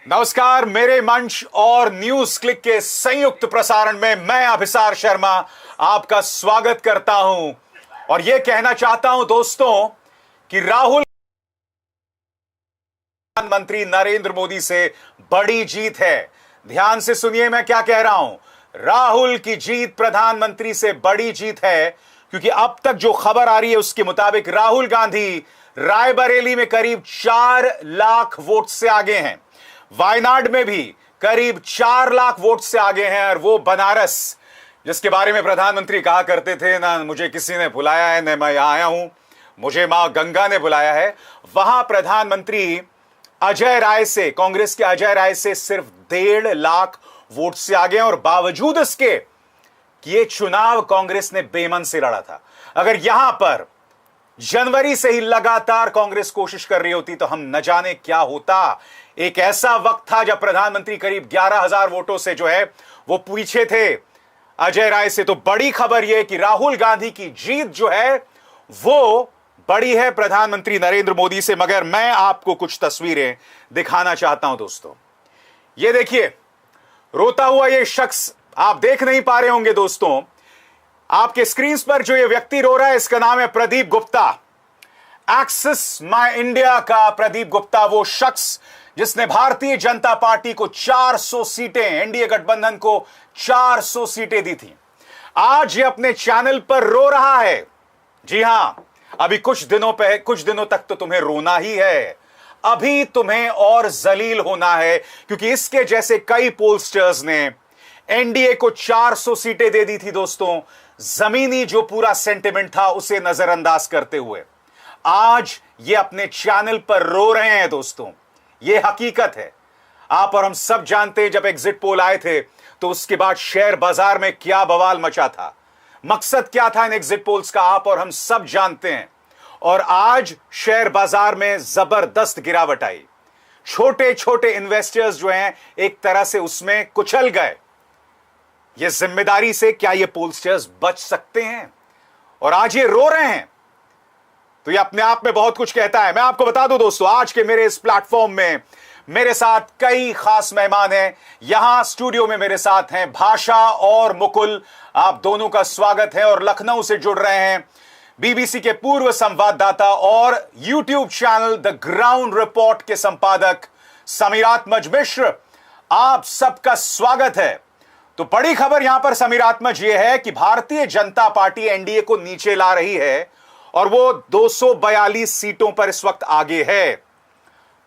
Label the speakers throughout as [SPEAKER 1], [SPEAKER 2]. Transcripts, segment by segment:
[SPEAKER 1] नमस्कार। मेरे मंच और न्यूज क्लिक के संयुक्त प्रसारण में मैं अभिसार शर्मा आपका स्वागत करता हूं और यह कहना चाहता हूं दोस्तों कि राहुल प्रधानमंत्री नरेंद्र मोदी से बड़ी जीत है। ध्यान से सुनिए मैं क्या कह रहा हूं। राहुल की जीत प्रधानमंत्री से बड़ी जीत है क्योंकि अब तक जो खबर आ रही है उसके मुताबिक राहुल गांधी रायबरेली में करीब 4 लाख वोट से आगे हैं। वायनाड में भी करीब 4 लाख वोट से आगे हैं और वो बनारस जिसके बारे में प्रधानमंत्री कहा करते थे ना मुझे किसी ने बुलाया है ना मैं यहां आया हूं, मुझे मां गंगा ने बुलाया है, वहां प्रधानमंत्री अजय राय से, कांग्रेस के अजय राय से सिर्फ 1.5 लाख वोट से आगे हैं। और बावजूद इसके कि ये चुनाव कांग्रेस ने बेमन से लड़ा था। अगर यहां पर जनवरी से ही लगातार कांग्रेस कोशिश कर रही होती तो हम न जाने क्या होता। एक ऐसा वक्त था जब प्रधानमंत्री करीब 11,000 वोटों से जो है वो पीछे थे अजय राय से। तो बड़ी खबर यह कि राहुल गांधी की जीत जो है वो बड़ी है प्रधानमंत्री नरेंद्र मोदी से। मगर मैं आपको कुछ तस्वीरें दिखाना चाहता हूं दोस्तों। ये देखिए, रोता हुआ ये शख्स आप देख नहीं पा रहे होंगे दोस्तों, आपके स्क्रीन पर जो ये व्यक्ति रो रहा है इसका नाम है Pradeep Gupta. Axis my India का प्रदीप गुप्ता, वो शख्स जिसने भारतीय जनता पार्टी को 400 सीटें, एनडीए गठबंधन को 400 सीटें दी थी। आज ये अपने चैनल पर रो रहा है। जी हां, अभी कुछ दिनों तक तो तुम्हें रोना ही है, अभी तुम्हें और जलील होना है क्योंकि इसके जैसे कई पोलस्टर्स ने एनडीए को 400 सीटें दे दी थी दोस्तों, जमीनी जो पूरा सेंटिमेंट था उसे नजरअंदाज करते हुए। आज ये अपने चैनल पर रो रहे हैं दोस्तों, ये हकीकत है। आप और हम सब जानते हैं जब एग्जिट पोल आए थे तो उसके बाद शेयर बाजार में क्या बवाल मचा था, मकसद क्या था इन एग्जिट पोल्स का, आप और हम सब जानते हैं। और आज शेयर बाजार में जबरदस्त गिरावट आई। छोटे छोटे इन्वेस्टर्स जो हैं एक तरह से उसमें कुचल गए। ये जिम्मेदारी से क्या ये पोलस्टर्स बच सकते हैं? और आज ये रो रहे हैं तो ये अपने आप में बहुत कुछ कहता है। मैं आपको बता दूं दोस्तों, आज के मेरे इस प्लेटफॉर्म में मेरे साथ कई खास मेहमान हैं। यहां स्टूडियो में मेरे साथ हैं भाषा और मुकुल, आप दोनों का स्वागत है। और लखनऊ से जुड़ रहे हैं बीबीसी के पूर्व संवाददाता और YouTube channel the ground report के संपादक समीरात्मज मिश्र, आप सबका स्वागत है। तो बड़ी खबर यहां पर समीरात्मज यह है कि भारतीय जनता पार्टी एनडीए को नीचे ला रही है और वो 242 सीटों पर इस वक्त आगे है।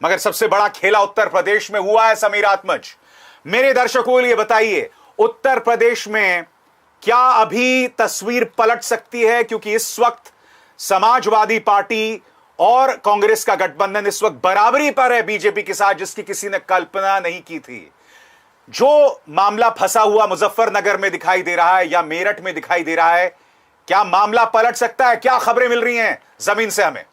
[SPEAKER 1] मगर सबसे बड़ा खेला उत्तर प्रदेश में हुआ है समीरात्मज। मेरे दर्शकों को ये बताइए, उत्तर प्रदेश में क्या अभी तस्वीर पलट सकती है? क्योंकि इस वक्त समाजवादी पार्टी और कांग्रेस का गठबंधन इस वक्त बराबरी पर है बीजेपी के साथ, जिसकी किसी ने कल्पना नहीं की थी। जो मामला फंसा हुआ मुजफ्फरनगर में दिखाई दे रहा है या मेरठ में दिखाई दे रहा है, क्या मामला पलट सकता है? क्या खबरें मिल रही हैं जमीन से हमें?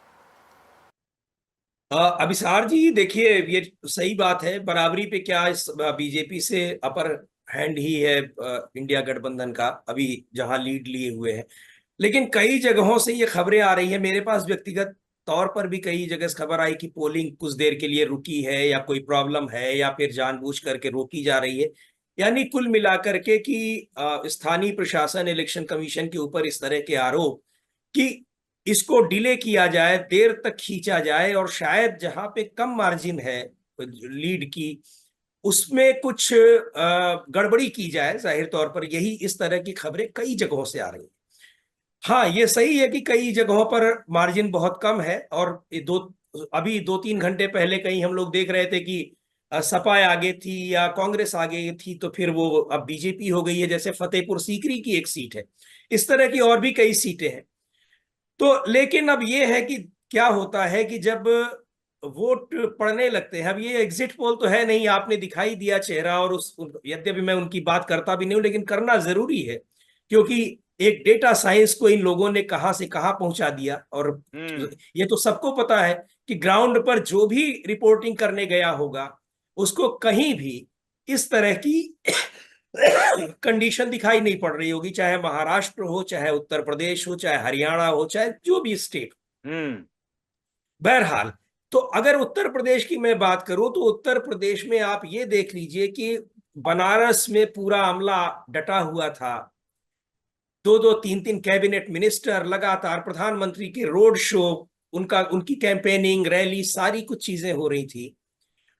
[SPEAKER 2] अभिसार जी, देखिए ये सही बात है। बराबरी पे क्या, इस बीजेपी से अपर हैंड ही है इंडिया गठबंधन का, अभी जहां लीड लिए हुए हैं। लेकिन कई जगहों से ये खबरें आ रही है, मेरे पास व्यक्तिगत तौर पर भी कई जगह से खबर आई कि पोलिंग कुछ देर के लिए रुकी है या कोई प्रॉब्लम है या फिर जानबूझ करके रोकी जा रही है। यानी कुल मिलाकर के कि स्थानीय प्रशासन, इलेक्शन कमीशन के ऊपर इस तरह के आरोप कि इसको डिले किया जाए, देर तक खींचा जाए और शायद जहां पे कम मार्जिन है लीड की उसमें कुछ गड़बड़ी की जाए। जाहिर तौर पर यही इस तरह की खबरें कई जगहों से आ रही हैं। हाँ, ये सही है कि कई जगहों पर मार्जिन बहुत कम है और अभी 2-3 घंटे पहले कहीं हम लोग देख रहे थे कि सपा आगे थी या कांग्रेस आगे थी, तो फिर वो अब बीजेपी हो गई है। जैसे फतेहपुर सीकरी की एक सीट है, इस तरह की और भी कई सीटें हैं। तो लेकिन अब ये है कि क्या होता है कि जब वोट पड़ने लगते हैं, अब ये एग्जिट पोल तो है नहीं, आपने दिखाई दिया चेहरा, और यद्यपि मैं उनकी बात करता भी नहीं हूं लेकिन करना जरूरी है क्योंकि एक डेटा साइंस को इन लोगों ने कहां से कहां पहुंचा दिया। और ये तो सबको पता है कि ग्राउंड पर जो भी रिपोर्टिंग करने गया होगा उसको कहीं भी इस तरह की कंडीशन दिखाई नहीं पड़ रही होगी, चाहे महाराष्ट्र हो, चाहे उत्तर प्रदेश हो, चाहे हरियाणा हो, चाहे जो भी स्टेट। बहरहाल तो अगर उत्तर प्रदेश की मैं बात करूं तो उत्तर प्रदेश में आप ये देख लीजिए कि बनारस में पूरा अमला डटा हुआ था। दो दो तीन तीन कैबिनेट मिनिस्टर, लगातार प्रधानमंत्री के रोड शो, उनकी कैंपेनिंग, रैली, सारी कुछ चीजें हो रही थी।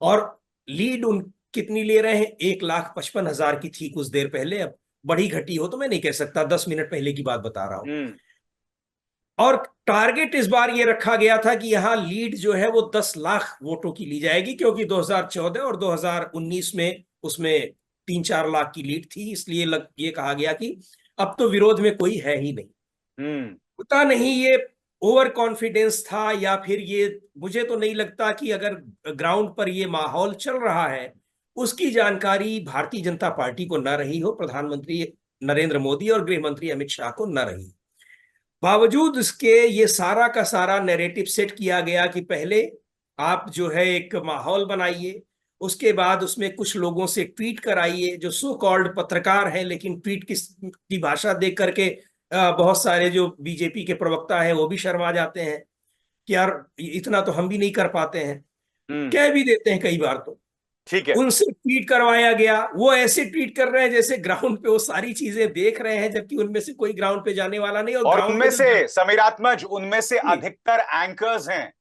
[SPEAKER 2] और लीड उन कितनी ले रहे हैं? 1,55,000 की थी कुछ देर पहले, अब बढ़ी घटी हो तो मैं नहीं कह सकता, 10 मिनट पहले की बात बता रहा हूं। और टारगेट इस बार ये रखा गया था कि यहां लीड जो है वो 10 लाख वोटों की ली जाएगी, क्योंकि 2014 और 2019 में उसमें 3-4 लाख की लीड थी, इसलिए ये कहा गया कि अब तो विरोध में कोई है ही नहीं। पता नहीं ये ओवर कॉन्फिडेंस था या फिर ये, मुझे तो नहीं लगता कि अगर ग्राउंड पर ये माहौल चल रहा है उसकी जानकारी भारतीय जनता पार्टी को न रही हो, प्रधानमंत्री नरेंद्र मोदी और गृह मंत्री अमित शाह को न रही। बावजूद इसके ये सारा का सारा नैरेटिव सेट किया गया कि पहले आप जो है एक माहौल बनाइए, उसके बाद उसमें कुछ लोगों से ट्वीट कराइए जो सो कॉल्ड पत्रकार हैं, लेकिन ट्वीट की भाषा देख करके बहुत सारे जो बीजेपी के प्रवक्ता हैं वो भी शर्मा जाते हैं कि यार इतना तो हम भी नहीं कर पाते हैं, कह भी देते हैं कई बार। तो
[SPEAKER 1] ठीक है,
[SPEAKER 2] उनसे ट्वीट करवाया गया, वो ऐसे ट्वीट कर रहे हैं जैसे ग्राउंड पे वो सारी चीजें देख रहे हैं, जबकि उनमें से कोई ग्राउंड पे जाने वाला नहीं।
[SPEAKER 1] और उनमें से समीर आत्मज, उनमें से अधिकतर एंकर्स हैं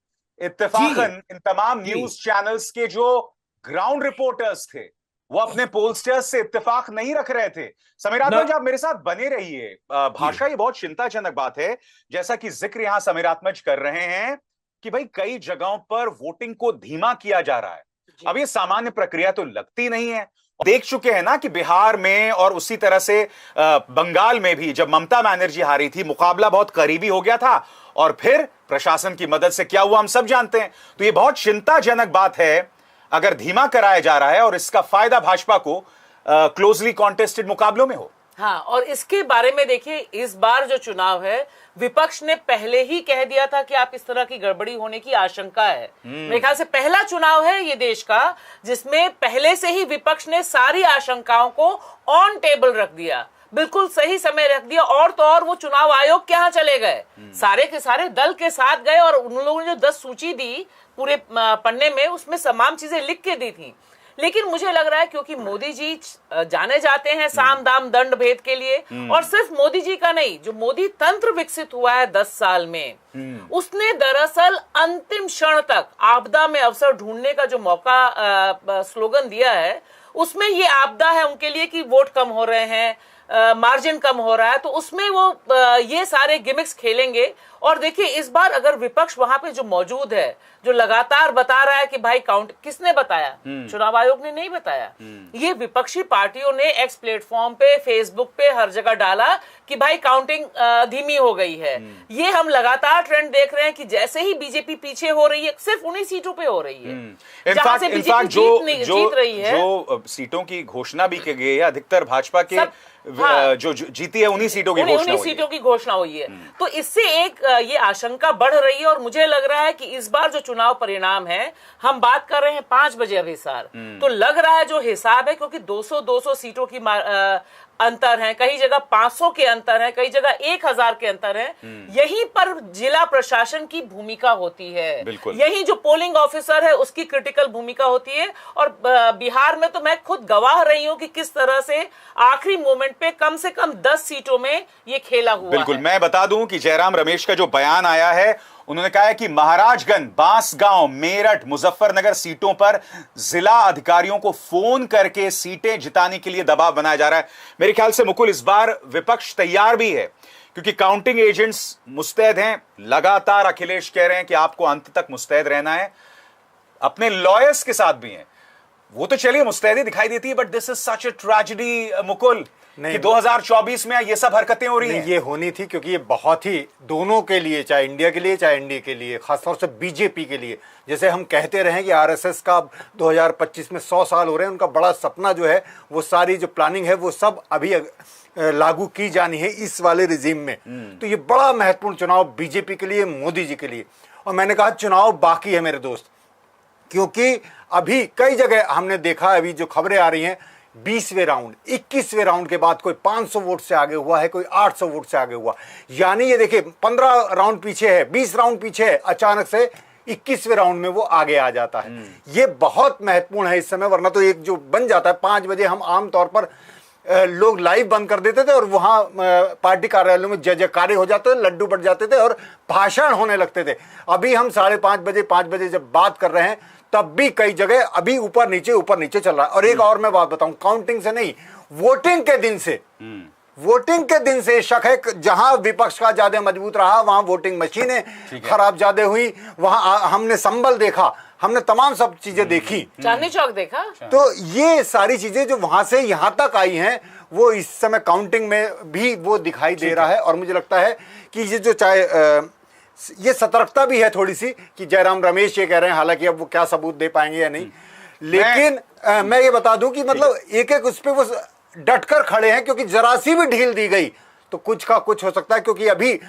[SPEAKER 1] इत्तेफाकन इन तमाम न्यूज चैनल्स के जो ग्राउंड रिपोर्टर्स थे, वो अपने पोलस्टर्स से इत्तेफाक नहीं रख रहे थे। समीर आत्मज, आप मेरे साथ बने रहिए। भाषा ये बहुत चिंताजनक बात है, जैसा कि जिक्र यहां समीर आत्मज कर रहे हैं कि भाई कई जगहों पर वोटिंग को धीमा किया जा रहा है। अब ये सामान्य प्रक्रिया तो लगती नहीं है। देख चुके हैं ना कि बिहार में और उसी तरह से बंगाल में भी जब ममता बनर्जी हारी थी, मुकाबला बहुत करीबी हो गया था और फिर प्रशासन की मदद से क्या हुआ हम सब जानते हैं। तो ये बहुत चिंताजनक बात है अगर धीमा कराया जा रहा है और इसका फायदा भाजपा को क्लोजली कॉन्टेस्टेड मुकाबलों में हो।
[SPEAKER 3] हाँ, और इसके बारे में देखिए, इस बार जो चुनाव है विपक्ष ने पहले ही कह दिया था कि आप इस तरह की गड़बड़ी होने की आशंका है। मेरे ख्याल से पहला चुनाव है ये देश का जिसमें पहले से ही विपक्ष ने सारी आशंकाओं को ऑन टेबल रख दिया, बिल्कुल सही समय रख दिया। और तो और वो चुनाव आयोग के यहाँ चले गए, सारे के सारे दल के साथ गए और उन लोगों ने जो 10 सूची दी पूरे पन्ने में, उसमें तमाम चीजें लिख के दी थी। लेकिन मुझे लग रहा है क्योंकि मोदी जी जाने जाते हैं साम दाम दंड भेद के लिए, और सिर्फ मोदी जी का नहीं, जो मोदी तंत्र विकसित हुआ है 10 साल में, उसने दरअसल अंतिम क्षण तक आपदा में अवसर ढूंढने का जो मौका स्लोगन दिया है, उसमें ये आपदा है उनके लिए कि वोट कम हो रहे हैं, मार्जिन कम हो रहा है, तो उसमें वो ये सारे गिमिक्स खेलेंगे। और देखिए इस बार अगर विपक्ष वहां पे जो मौजूद है, जो लगातार बता रहा है कि भाई काउंट, किसने बताया? चुनाव आयोग ने नहीं बताया। ये विपक्षी पार्टियों ने एक्स प्लेटफॉर्म पे, फेसबुक पे, हर जगह डाला कि भाई काउंटिंग धीमी हो गई है। ये हम लगातार ट्रेंड देख रहे हैं कि जैसे ही बीजेपी पीछे हो रही है, सिर्फ उन्हीं सीटों पे हो रही है जहां से बीजेपी जीत रही है।
[SPEAKER 1] जो सीटों की घोषणा भी की गई है, अधिकतर भाजपा के जो जीती है उन्हीं सीटों की
[SPEAKER 3] घोषणा हुई है। तो इससे एक ये आशंका बढ़ रही है और मुझे लग रहा है कि इस बार जो चुनाव परिणाम है, हम बात कर रहे हैं 5 बजे अब हिसार, तो लग रहा है जो हिसाब है, क्योंकि 200-200 सीटों की अंतर है, कई जगह 500 के अंतर है, कई जगह 1000 के अंतर है। यहीं पर जिला प्रशासन की भूमिका होती है, यही जो पोलिंग ऑफिसर है उसकी क्रिटिकल भूमिका होती है। और बिहार में तो मैं खुद गवाह रही हूं कि किस तरह से आखिरी मोमेंट पे कम से कम 10 सीटों में ये खेला हुआ
[SPEAKER 1] बिल्कुल
[SPEAKER 3] है।
[SPEAKER 1] मैं बता दूं कि जयराम रमेश का जो बयान आया है, उन्होंने कहा है कि महाराजगंज, बांसगांव, मेरठ, मुजफ्फरनगर सीटों पर जिला अधिकारियों को फोन करके सीटें जिताने के लिए दबाव बनाया जा रहा है। मेरे ख्याल से मुकुल, इस बार विपक्ष तैयार भी है क्योंकि काउंटिंग एजेंट्स मुस्तैद हैं। लगातार अखिलेश कह रहे हैं कि आपको अंत तक मुस्तैद रहना है, अपने लॉयर्स के साथ भी हैं। वो तो चलिए मुस्तैदी दिखाई देती है, but this is such a tragedy Mukul कि 2024 में ये सब हरकतें हो रही हैं।
[SPEAKER 4] ये होनी थी क्योंकि ये बहुत ही दोनों के लिए, चाहे इंडिया के लिए चाहे एनडीए के लिए, खासतौर से बीजेपी के लिए, जैसे हम कहते रहे कि आरएसएस का 2025 में 100 साल हो रहे हैं, उनका बड़ा सपना जो है, वो सारी जो प्लानिंग है वो सब अभी लागू की जानी है इस वाले रिजीम में। तो ये बड़ा महत्वपूर्ण चुनाव बीजेपी के लिए, मोदी जी के लिए। और मैंने कहा चुनाव बाकी है मेरे दोस्त, क्योंकि अभी कई जगह हमने देखा, अभी जो खबरें आ रही हैं, 20वें राउंड, 21वें राउंड के बाद कोई 500 वोट से आगे हुआ है, कोई 800 वोट से आगे हुआ। यानी ये देखिए 15 राउंड पीछे है, 20 राउंड पीछे है, अचानक से 21वें राउंड में वो आगे आ जाता है। ये बहुत महत्वपूर्ण है इस समय, वरना तो एक जो बन जाता है 5 बजे हम आमतौर पर लोग लाइव बंद कर देते थे और वहां पार्टी कार्यालयों में जय जयकारे हो जाते थे, लड्डू बट जाते थे और भाषण होने लगते थे। अभी हम 5:30 5 बजे जब बात कर रहे हैं तब भी कई जगह अभी ऊपर नीचे चल रहा है। और एक और मैं बात बताऊं, काउंटिंग से नहीं, वोटिंग के दिन से शक है, जहां विपक्ष का ज्यादा मजबूत रहा वहां वोटिंग मशीनें खराब ज्यादा हुई, वहां हमने संबल देखा, हमने तमाम सब चीजें देखी,
[SPEAKER 3] चांदनी चौक देखा।
[SPEAKER 4] तो ये सारी चीजें जो वहां से यहां तक आई हैं वो इस समय काउंटिंग में भी वो दिखाई दे रहा है। और मुझे लगता है कि ये जो चाहे ये सतर्कता भी है थोड़ी सी कि जयराम रमेश ये कह रहे हैं, हालांकि अब वो क्या सबूत दे पाएंगे या नहीं, लेकिन मैं ये बता दूं कि मतलब एक एक उस पे वो डटकर खड़े हैं, क्योंकि जरा सी भी ढील दी गई तो कुछ का कुछ हो सकता है, क्योंकि अभी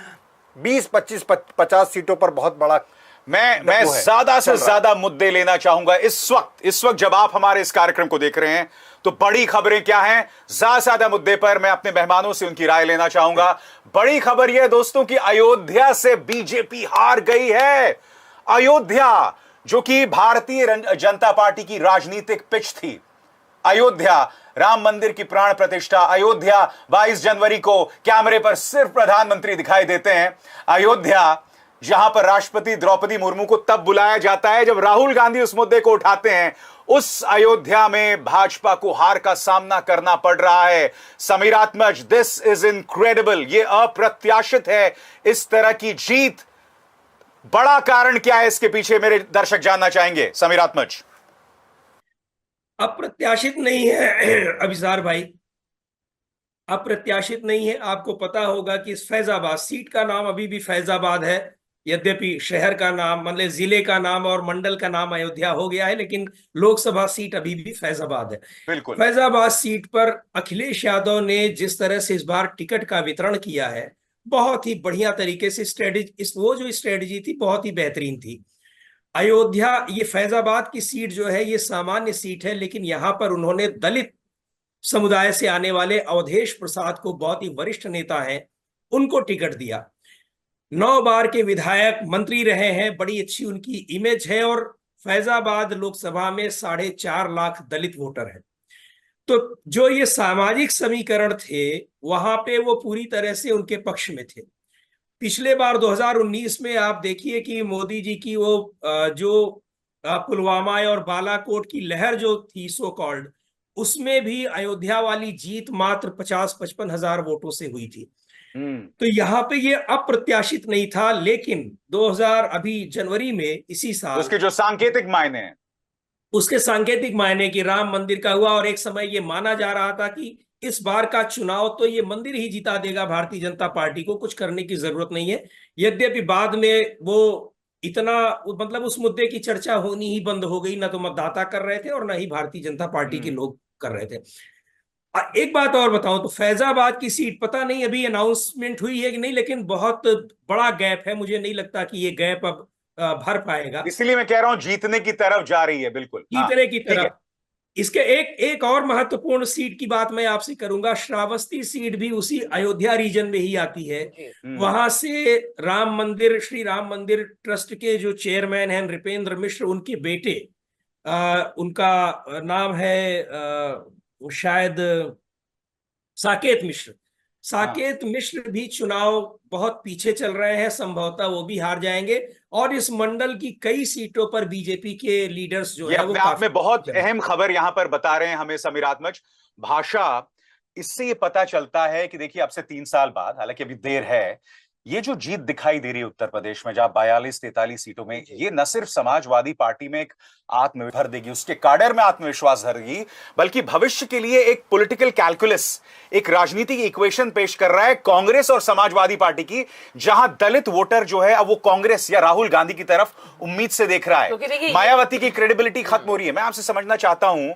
[SPEAKER 4] 20 25 50 सीटों पर बहुत बड़ा
[SPEAKER 1] मैं ज्यादा से ज्यादा मुद्दे लेना चाहूंगा इस वक्त जब आप हमारे इस कार्यक्रम को देख रहे हैं, तो बड़ी खबरें क्या हैं, ज्यादा मुद्दे पर मैं अपने मेहमानों से उनकी राय लेना चाहूंगा। बड़ी खबर यह है दोस्तों कि अयोध्या से बीजेपी हार गई है। अयोध्या जो कि भारतीय जनता पार्टी की राजनीतिक पिच थी, अयोध्या राम मंदिर की प्राण प्रतिष्ठा, अयोध्या 22 जनवरी को कैमरे पर सिर्फ प्रधानमंत्री दिखाई देते हैं, अयोध्या जहां पर राष्ट्रपति द्रौपदी मुर्मू को तब बुलाया जाता है जब राहुल गांधी उस मुद्दे को उठाते हैं, उस अयोध्या में भाजपा को हार का सामना करना पड़ रहा है। समीर आत्मज, दिस इज इनक्रेडिबल, ये अप्रत्याशित है इस तरह की जीत। बड़ा कारण क्या है इसके पीछे, मेरे दर्शक जानना चाहेंगे। समीर आत्मज।
[SPEAKER 2] अप्रत्याशित नहीं है अभिसार भाई, अप्रत्याशित नहीं है। आपको पता होगा कि इस फैजाबाद सीट का नाम अभी भी फैजाबाद है, यद्यपि शहर का नाम मतलब जिले का नाम और मंडल का नाम अयोध्या हो गया है, लेकिन लोकसभा सीट अभी भी फैजाबाद है।
[SPEAKER 1] बिल्कुल।
[SPEAKER 2] फैजाबाद सीट पर अखिलेश यादव ने जिस तरह से इस बार टिकट का वितरण किया है, बहुत ही बढ़िया तरीके से वो जो स्ट्रेटेजी थी बहुत ही बेहतरीन थी। अयोध्या, ये फैजाबाद की सीट जो है ये सामान्य सीट है, लेकिन यहां पर उन्होंने दलित समुदाय से आने वाले अवधेश प्रसाद को, बहुत ही वरिष्ठ नेता हैं, उनको टिकट दिया। 9 बार के विधायक मंत्री रहे हैं, बड़ी अच्छी उनकी इमेज है, और फैजाबाद लोकसभा में 4.5 लाख दलित वोटर हैं। तो जो ये सामाजिक समीकरण थे वहां पे वो पूरी तरह से उनके पक्ष में थे। पिछले बार 2019 में आप देखिए कि मोदी जी की वो जो पुलवामा और बालाकोट की लहर जो थी सो कॉल्ड, उसमें भी अयोध्या वाली जीत मात्र 50-55 हजार वोटों से हुई थी। तो यहाँ पे ये अप्रत्याशित नहीं था, लेकिन 2000 अभी जनवरी में इसी साल
[SPEAKER 1] उसके जो सांकेतिक मायने हैं,
[SPEAKER 2] उसके सांकेतिक मायने की राम मंदिर का हुआ, और एक समय ये माना जा रहा था कि इस बार का चुनाव तो ये मंदिर ही जिता देगा भारतीय जनता पार्टी को, कुछ करने की जरूरत नहीं है। यद्यपि बाद में वो इतना मतलब उस मुद्दे की चर्चा होनी ही बंद हो गई, ना तो मतदाता कर रहे थे और ना ही भारतीय जनता पार्टी के लोग कर रहे थे। एक बात और बताऊं तो फैजाबाद की सीट पता नहीं अभी अनाउंसमेंट हुई है कि नहीं, लेकिन बहुत बड़ा गैप है, मुझे नहीं लगता कि ये गैप अब भर पाएगा,
[SPEAKER 1] इसलिए मैं कह रहा हूं जीतने की तरफ जा रही है। बिल्कुल
[SPEAKER 2] जीतने की तरफ। इसके एक और महत्वपूर्ण सीट की बात मैं आपसे करूंगा, श्रावस्ती सीट भी उसी अयोध्या रीजन में ही आती है। वहां से राम मंदिर, श्री राम मंदिर ट्रस्ट के जो चेयरमैन हैं नृपेंद्र मिश्र, उनके बेटे, उनका नाम है शायद साकेत मिश्र। साकेत मिश्र भी चुनाव बहुत पीछे चल रहे हैं, संभवतः वो भी हार जाएंगे, और इस मंडल की कई सीटों पर बीजेपी के लीडर्स जो है वो
[SPEAKER 1] आप में बहुत अहम खबर यहां पर बता रहे हैं हमें समीर आत्मज। भाषा, इससे ये पता चलता है कि देखिए अब से 3 साल बाद, हालांकि अभी देर है, ये जो जीत दिखाई दे रही है उत्तर प्रदेश में जहां 42-43 सीटों में, ये न सिर्फ समाजवादी पार्टी में एक आत्मविश्वास भर देगी, उसके काडर में आत्मविश्वास भरेगी, बल्कि भविष्य के लिए एक पॉलिटिकल कैलकुलस, एक राजनीतिक इक्वेशन पेश कर रहा है कांग्रेस और समाजवादी पार्टी की, जहां दलित वोटर जो है अब वो कांग्रेस या राहुल गांधी की तरफ उम्मीद से देख रहा है। मायावती की क्रेडिबिलिटी खत्म हो रही है। मैं आपसे समझना चाहता हूं,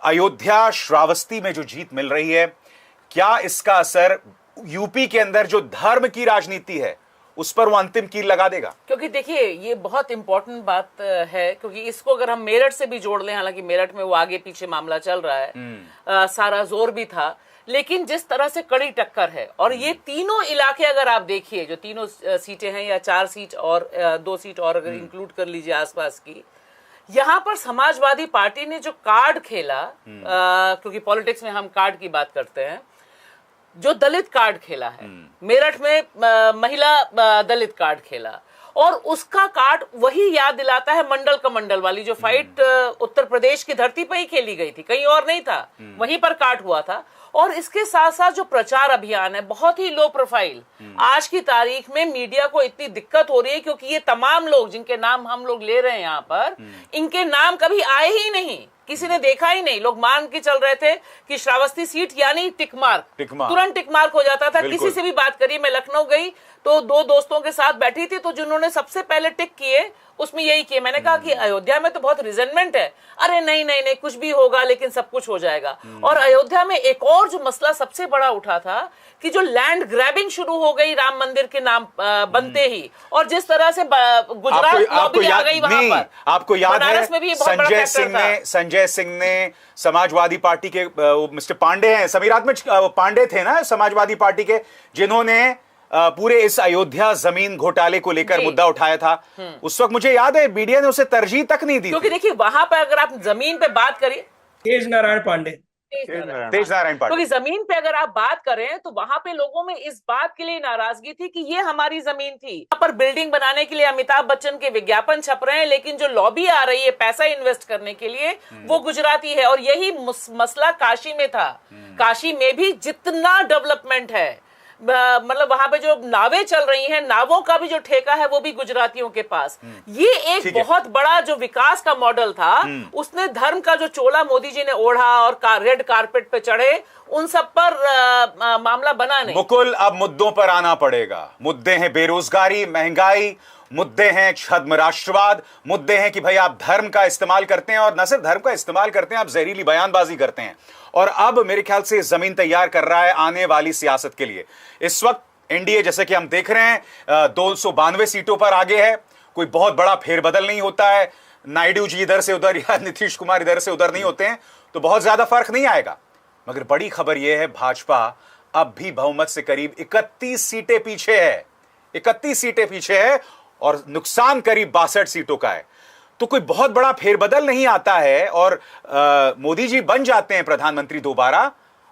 [SPEAKER 1] अयोध्या श्रावस्ती में जो जीत मिल रही है, क्या इसका असर यूपी के अंदर जो धर्म की राजनीति है उस पर वो अंतिम कील लगा देगा?
[SPEAKER 3] क्योंकि देखिए ये बहुत इंपॉर्टेंट बात है, क्योंकि इसको अगर हम मेरठ से भी जोड़ लें, हालांकि मेरठ में वो आगे पीछे मामला चल रहा है, सारा जोर भी था, लेकिन जिस तरह से कड़ी टक्कर है, और ये तीनों इलाके अगर आप देखिए, जो तीनों सीटें हैं या 4 सीट और 2 सीट और अगर इंक्लूड कर लीजिए आसपास की, यहां पर समाजवादी पार्टी ने जो कार्ड खेला, क्योंकि पॉलिटिक्स में हम कार्ड की बात करते हैं, जो दलित कार्ड खेला है, मेरठ में महिला दलित कार्ड खेला, और उसका कार्ड वही याद दिलाता है मंडल का मंडल वाली जो फाइट उत्तर प्रदेश की धरती पर ही खेली गई थी, कहीं और नहीं था, वहीं पर काट हुआ था। और इसके साथ साथ जो प्रचार अभियान है बहुत ही लो प्रोफाइल। आज की तारीख में मीडिया को इतनी दिक्कत हो रही है क्योंकि ये तमाम लोग जिनके नाम हम लोग ले रहे हैं यहाँ पर, इनके नाम कभी आए ही नहीं, किसी ने देखा ही नहीं। लोग मान के चल रहे थे कि श्रावस्ती सीट यानी टिक मार्क, तुरंत टिक मार्क हो जाता था। किसी से भी बात करिए, मैं लखनऊ गई तो 2 दोस्तों के साथ बैठी थी, तो जिन्होंने सबसे पहले टिक किए उसमें यही किए। मैंने कहा कि अयोध्या में तो बहुत रिजेंटमेंट है। अरे नहीं नहीं नहीं, कुछ भी होगा लेकिन सब कुछ हो जाएगा। और अयोध्या में एक और जो मसला सबसे बड़ा उठा था कि जो लैंड ग्रैबिंग शुरू हो गई राम मंदिर के नाम बनते ही, और जिस तरह से गुजरात लॉबी आ गई वहां पर।
[SPEAKER 1] आपको याद है संजय सिंह ने समाजवादी पार्टी के मिस्टर पांडे हैं, समीरात में पांडे थे ना समाजवादी पार्टी के, जिन्होंने पूरे इस अयोध्या जमीन घोटाले को लेकर मुद्दा उठाया था। उस वक्त मुझे याद है मीडिया ने उसे तरजीह तक नहीं दी,
[SPEAKER 3] क्योंकि देखिए वहां पर अगर आप जमीन पे बात करिए,
[SPEAKER 2] तेज नारायण पांडे,
[SPEAKER 3] क्योंकि जमीन पे अगर आप बात करें तो वहां पे लोगों में इस बात के लिए नाराजगी थी कि ये हमारी जमीन थी। यहाँ पर बिल्डिंग बनाने के लिए अमिताभ बच्चन के विज्ञापन छप रहे हैं, लेकिन जो लॉबी आ रही है पैसा इन्वेस्ट करने के लिए वो गुजराती है। और यही मसला काशी में था। काशी में भी जितना डेवलपमेंट है, मतलब वहां पे जो नावें चल रही हैं, नावों का भी जो ठेका है वो भी गुजरातियों के पास। ये एक बहुत बड़ा जो विकास का मॉडल था, उसने धर्म का जो चोला मोदी जी ने ओढ़ा और रेड कारपेट पे चढ़े, उन सब पर मामला बना नहीं।
[SPEAKER 1] मुकुल, अब मुद्दों पर आना पड़ेगा। मुद्दे हैं बेरोजगारी, महंगाई, मुद्दे हैं छद्म राष्ट्रवाद, मुद्दे हैं कि भाई आप धर्म का इस्तेमाल करते हैं, और न सिर्फ धर्म का इस्तेमाल करते हैं, आप जहरीली बयानबाजी करते हैं। और अब मेरे ख्याल से जमीन तैयार कर रहा है आने वाली सियासत के लिए। इस वक्त एनडीए जैसे कि हम देख रहे हैं 292 सीटों पर आगे है। कोई बहुत बड़ा फेरबदल नहीं होता है, नायडू जी इधर से उधर या नीतीश कुमार इधर से उधर नहीं होते हैं, तो बहुत ज्यादा फर्क नहीं आएगा। मगर बड़ी खबर यह है, भाजपा अब भी बहुमत से करीब 31 सीटें पीछे है, 31 सीटें पीछे है, और नुकसान करीब 62 सीटों का है। तो कोई बहुत बड़ा फेरबदल नहीं आता है, और मोदी जी बन जाते हैं प्रधानमंत्री दोबारा,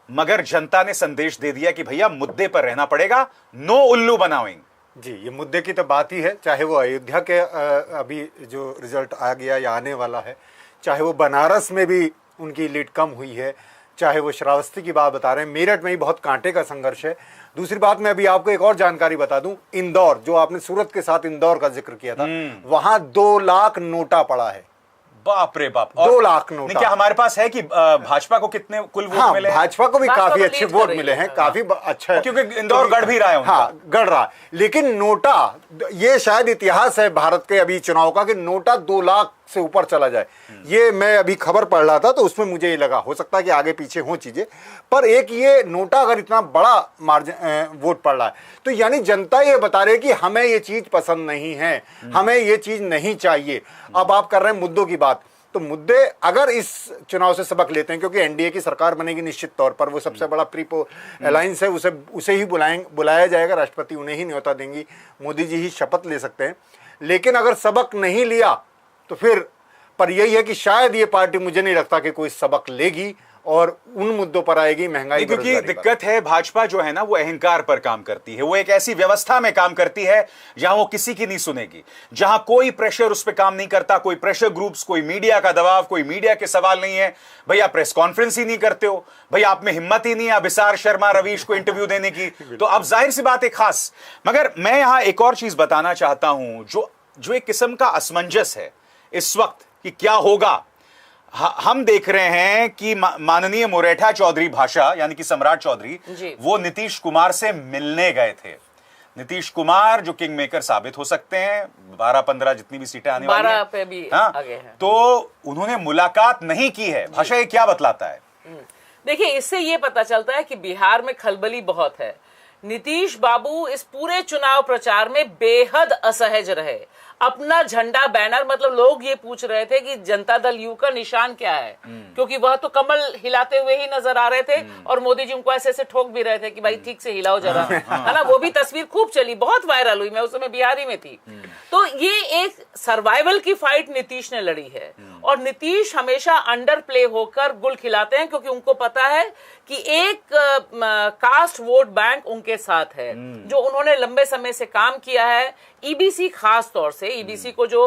[SPEAKER 1] मगर जनता ने संदेश दे दिया कि भैया मुद्दे पर रहना पड़ेगा, नो उल्लू बनाओगे।
[SPEAKER 4] जी, ये मुद्दे की तो बात ही है, चाहे वो अयोध्या के अभी जो रिजल्ट आ गया या आने वाला है, चाहे वो बनारस में भी उनकी लीड कम हुई है, चाहे वो श्रावस्ती की बात बता रहे हैं, मेरठ में ही बहुत कांटे का संघर्ष है। दूसरी बात, मैं अभी आपको एक और जानकारी बता दूं, इंदौर, जो आपने सूरत के साथ इंदौर का जिक्र किया था, वहां 2 लाख नोटा पड़ा है।
[SPEAKER 1] बाप रे बाप,
[SPEAKER 4] 2 लाख नोटा।
[SPEAKER 1] क्या हमारे पास है कि भाजपा को कितने कुल वोट मिले?
[SPEAKER 4] भाजपा को भी काफी अच्छे वोट मिले हैं, काफी अच्छा है,
[SPEAKER 1] क्योंकि इंदौर गढ़ भी रहा है।
[SPEAKER 4] हाँ, गढ़ रहा। लेकिन नोटा, ये शायद इतिहास है भारत के अभी चुनाव का कि नोटा 2 लाख से ऊपर चला जाए। ये मैं अभी खबर पढ़ रहा था तो उसमें मुझे ये लगा, हो सकता है कि आगे पीछे हो चीजें, पर एक ये नोटा अगर इतना बड़ा मार्जिन वोट पड़ रहा है, तो यानी जनता ये बता रही है कि हमें ये चीज पसंद नहीं है, हमें ये चीज नहीं चाहिए। अब आप कर रहे हैं मुद्दों की बात, तो मुद्दे अगर इस चुनाव से सबक लेते हैं, क्योंकि एनडीए की सरकार बनेगी निश्चित तौर पर, वो सबसे बड़ा प्रीपो अलायंस है, उसे ही बुलाया जाएगा, राष्ट्रपति उन्हें ही न्योता देंगी, मोदी जी ही शपथ ले सकते हैं। लेकिन अगर सबक नहीं लिया तो फिर, पर यही है कि शायद ये पार्टी, मुझे नहीं लगता कि कोई सबक लेगी और उन मुद्दों पर आएगी, महंगाई।
[SPEAKER 1] क्योंकि दिक्कत है, भाजपा जो है ना वो अहंकार पर काम करती है, वो एक ऐसी व्यवस्था में काम करती है जहां वो किसी की नहीं सुनेगी, जहां कोई प्रेशर उस पर काम नहीं करता, कोई प्रेशर ग्रुप्स, कोई मीडिया का दबाव, कोई मीडिया के सवाल नहीं है। भैया प्रेस कॉन्फ्रेंस ही नहीं करते हो, भैया आप में हिम्मत ही नहीं है अभिसार शर्मा रवीश को इंटरव्यू देने की, तो अब जाहिर सी बात है खास। मगर मैं यहां एक और चीज बताना चाहता हूं, जो एक किस्म का असमंजस है इस वक्त कि क्या होगा। हम देख रहे हैं कि माननीय मुरेठा चौधरी भाषा, यानी कि सम्राट चौधरी, वो नीतीश कुमार से मिलने गए थे। नीतीश कुमार जो किंग मेकर साबित हो सकते हैं, 12-15 जितनी भी सीटें आने वाली हैं,
[SPEAKER 3] 12 पे भी
[SPEAKER 1] हाँ,
[SPEAKER 3] आगे हैं।
[SPEAKER 1] तो उन्होंने मुलाकात नहीं की है। भाषा ये क्या बतलाता है?
[SPEAKER 3] देखिए, इससे ये पता चलता है कि बिहार में खलबली बहुत है, नीतीश बाबू इस पूरे चुनाव प्रचार में बेहद असहज रहे। अपना झंडा बैनर, मतलब लोग ये पूछ रहे थे कि जनता दल यू का निशान क्या है, क्योंकि वह तो कमल हिलाते हुए ही नजर आ रहे थे और मोदी जी उनको ऐसे ऐसे ठोक भी रहे थे कि भाई ठीक से हिलाओ जरा, है ना। वो भी तस्वीर खूब चली, बहुत वायरल हुई, मैं उस समय बिहारी में थी। तो ये एक सर्वाइवल की फाइट नीतीश ने लड़ी है, और नीतीश हमेशा अंडर प्ले होकर गुल खिलाते हैं, क्योंकि उनको पता है कि एक कास्ट वोट बैंक उनके साथ है, जो उन्होंने लंबे समय से काम किया है। ईबीसी खास तौर से, ईबीसी को जो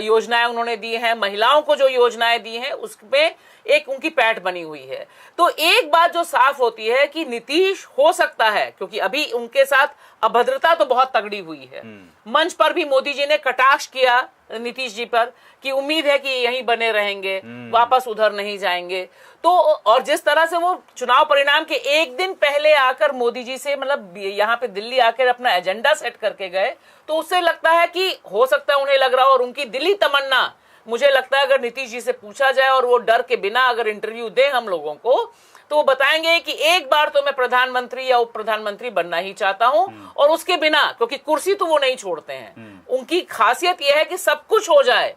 [SPEAKER 3] योजनाएं उन्होंने दी हैं, महिलाओं को जो योजनाएं दी हैं, उसमें एक उनकी पैठ बनी हुई है। तो एक बात जो साफ होती है कि नीतीश हो सकता है, क्योंकि अभी उनके साथ अभद्रता तो बहुत तगड़ी हुई है। मंच पर भी मोदी जी ने कटाक्ष किया नीतीश जी पर कि उम्मीद है कि यहीं बने रहेंगे, वापस उधर नहीं जाएंगे। तो और जिस तरह से वो चुनाव परिणाम के एक दिन पहले आकर मोदी जी से, मतलब यहाँ पे दिल्ली आकर अपना एजेंडा सेट करके गए, तो उससे लगता है कि हो सकता है उन्हें लग रहा हो, और उनकी दिली तमन्ना, मुझे लगता है अगर नीतीश जी से पूछा जाए और वो डर के बिना अगर इंटरव्यू दे हम लोगों को, तो वो बताएंगे कि एक बार तो मैं प्रधानमंत्री या उप प्रधानमंत्री बनना ही चाहता हूं, और उसके बिना, क्योंकि कुर्सी तो वो नहीं छोड़ते हैं, उनकी खासियत यह है कि सब कुछ हो जाए,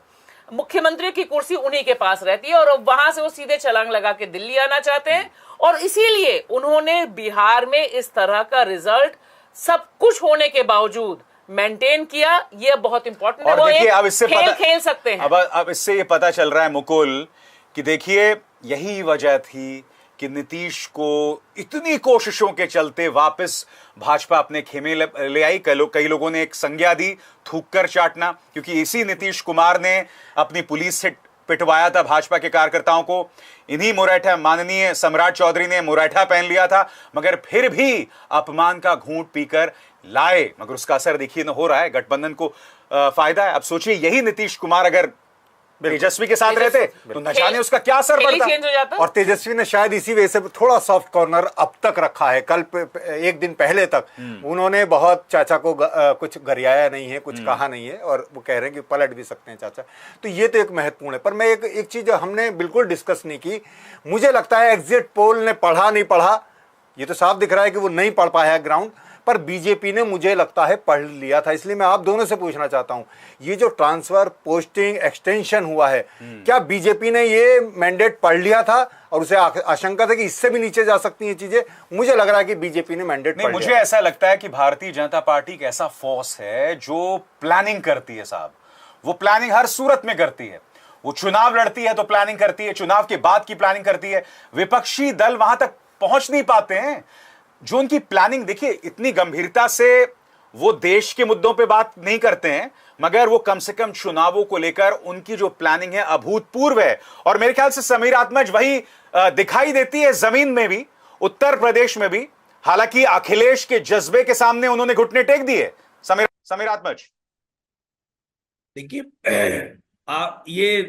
[SPEAKER 3] मुख्यमंत्री की कुर्सी उन्हीं के पास रहती है, और वहां से वो सीधे छलांग लगा के दिल्ली आना चाहते हैं। और इसीलिए उन्होंने बिहार में इस तरह का रिजल्ट सब कुछ होने के बावजूद मेंटेन किया। ये बहुत इंपॉर्टेंट है।
[SPEAKER 1] और देखिए, अब इससे
[SPEAKER 3] खेल सकते हैं।
[SPEAKER 1] अब इससे ये पता चल रहा है मुकुल कि देखिए यही वजह थी कि नीतीश को इतनी कोशिशों के चलते वापस भाजपा अपने खेमे ले आई। कई लोगों ने एक संज्ञा दी, थूक कर चाटना, क्योंकि इसी नीतीश कुमार ने अपनी पुलिस से पिटवाया था भाजपा के कार्यकर्ताओं को। इन्हीं मुरैठा, माननीय सम्राट चौधरी ने मुरैठा पहन लिया था, मगर फिर भी अपमान का घूंट पीकर लाए। मगर उसका असर देखिए न हो रहा है, गठबंधन को फायदा है। अब सोचिए यही नीतीश कुमार अगर तेजस्वी के साथ रहते तो न जाने उसका क्या असर पड़ता।
[SPEAKER 4] और तेजस्वी ने शायद इसी वजह से थोड़ा सॉफ्ट कॉर्नर अब तक रखा है। कल एक दिन पहले तक उन्होंने बहुत चाचा को कुछ गरियाया नहीं है, कुछ कहा नहीं है, और वो कह रहे हैं कि पलट भी सकते हैं चाचा। तो ये तो एक महत्वपूर्ण है। पर मैं एक चीज हमने बिल्कुल डिस्कस नहीं की, मुझे लगता है एग्जिट पोल ने पढ़ा नहीं पढ़ा, ये तो साफ दिख रहा है कि वो नहीं पढ़ पाया ग्राउंड पर। बीजेपी ने मुझे लगता है पढ़ लिया था। इसलिए मैं आप दोनों से पूछना चाहता हूं, ये जो ट्रांसफर, पोस्टिंग, एक्सटेंशन हुआ है, क्या बीजेपी ने ये मैंडेट पढ़ लिया था और उसे आशंका था कि इससे भी नीचे जा सकती हैं चीजें? मुझे लग रहा है कि बीजेपी ने मैंडेट पढ़ लिया।
[SPEAKER 1] मुझे ऐसा लगता है कि भारतीय जनता पार्टी एक ऐसा फोर्स है जो प्लानिंग करती है साहब। वो प्लानिंग हर सूरत में करती है। वो चुनाव लड़ती है तो प्लानिंग करती है, चुनाव के बाद की प्लानिंग करती है। विपक्षी दल वहां तक पहुंच नहीं पाते हैं। जो उनकी प्लानिंग, देखिए इतनी गंभीरता से वो देश के मुद्दों पे बात नहीं करते हैं, मगर वो कम से कम चुनावों को लेकर उनकी जो प्लानिंग है अभूतपूर्व है। और मेरे ख्याल से समीर आत्मज वही दिखाई देती है जमीन में भी, उत्तर प्रदेश में भी। हालांकि अखिलेश के जज्बे के सामने उन्होंने घुटने टेक दिए। समीर आत्मज,
[SPEAKER 2] देखिए ये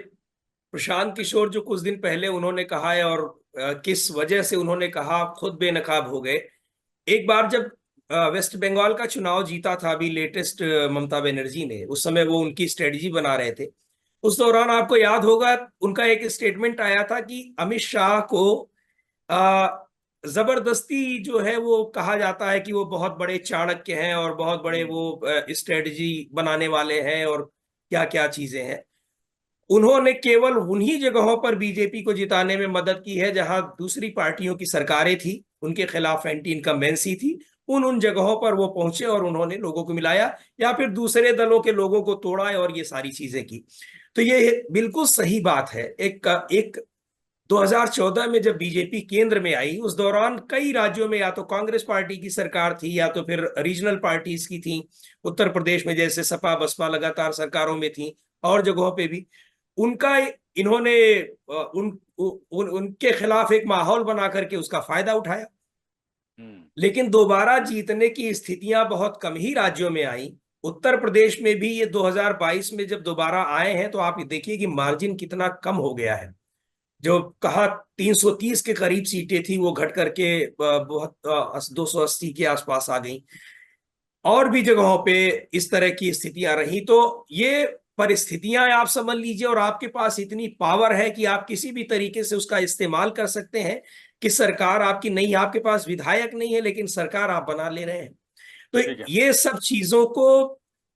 [SPEAKER 2] प्रशांत किशोर जो कुछ दिन पहले उन्होंने कहा है, और किस वजह से उन्होंने कहा, खुद बेनकाब हो गए। एक बार जब वेस्ट बंगाल का चुनाव जीता था अभी लेटेस्ट ममता बनर्जी ने, उस समय वो उनकी स्ट्रेटजी बना रहे थे। उस दौरान आपको याद होगा उनका एक स्टेटमेंट आया था कि अमित शाह को जबरदस्ती जो है वो कहा जाता है कि वो बहुत बड़े चाणक्य हैं और बहुत बड़े वो स्ट्रेटजी बनाने वाले हैं और क्या क्या चीजें हैं। उन्होंने केवल उन्हीं जगहों पर बीजेपी को जिताने में मदद की है जहां दूसरी पार्टियों की सरकारें थी, उनके खिलाफ एंटी इनकम्बेंसी थी। उन जगहों पर वो पहुंचे और उन्होंने लोगों को मिलाया या फिर दूसरे दलों के लोगों को तोड़ा और ये सारी चीजें की। तो ये बिल्कुल सही बात है। एक 2014 में जब बीजेपी केंद्र में आई, उस दौरान कई राज्यों में या तो कांग्रेस पार्टी की सरकार थी या तो फिर रीजनल पार्टीज की थी। उत्तर प्रदेश में जैसे सपा बसपा लगातार सरकारों में थी, और जगहों पे भी उनका इन्होंने उनके खिलाफ एक माहौल बना करके उसका फायदा उठाया। लेकिन दोबारा जीतने की स्थितियां बहुत कम ही राज्यों में आई। उत्तर प्रदेश में भी ये 2022 में जब दोबारा आए हैं तो आप देखिए कि मार्जिन कितना कम हो गया है। जो कहा 330 के करीब सीटें थी वो घट करके बहुत 280 के आसपास आ गई। और भी जगहों पे इस तरह की स्थितियां रही। तो ये परिस्थितियां आप समझ लीजिए, और आपके पास इतनी पावर है कि आप किसी भी तरीके से उसका इस्तेमाल कर सकते हैं। कि सरकार आपकी नहीं, आपके पास विधायक नहीं है लेकिन सरकार आप बना ले रहे हैं। तो
[SPEAKER 1] ठीक है।
[SPEAKER 2] ये सब चीजों को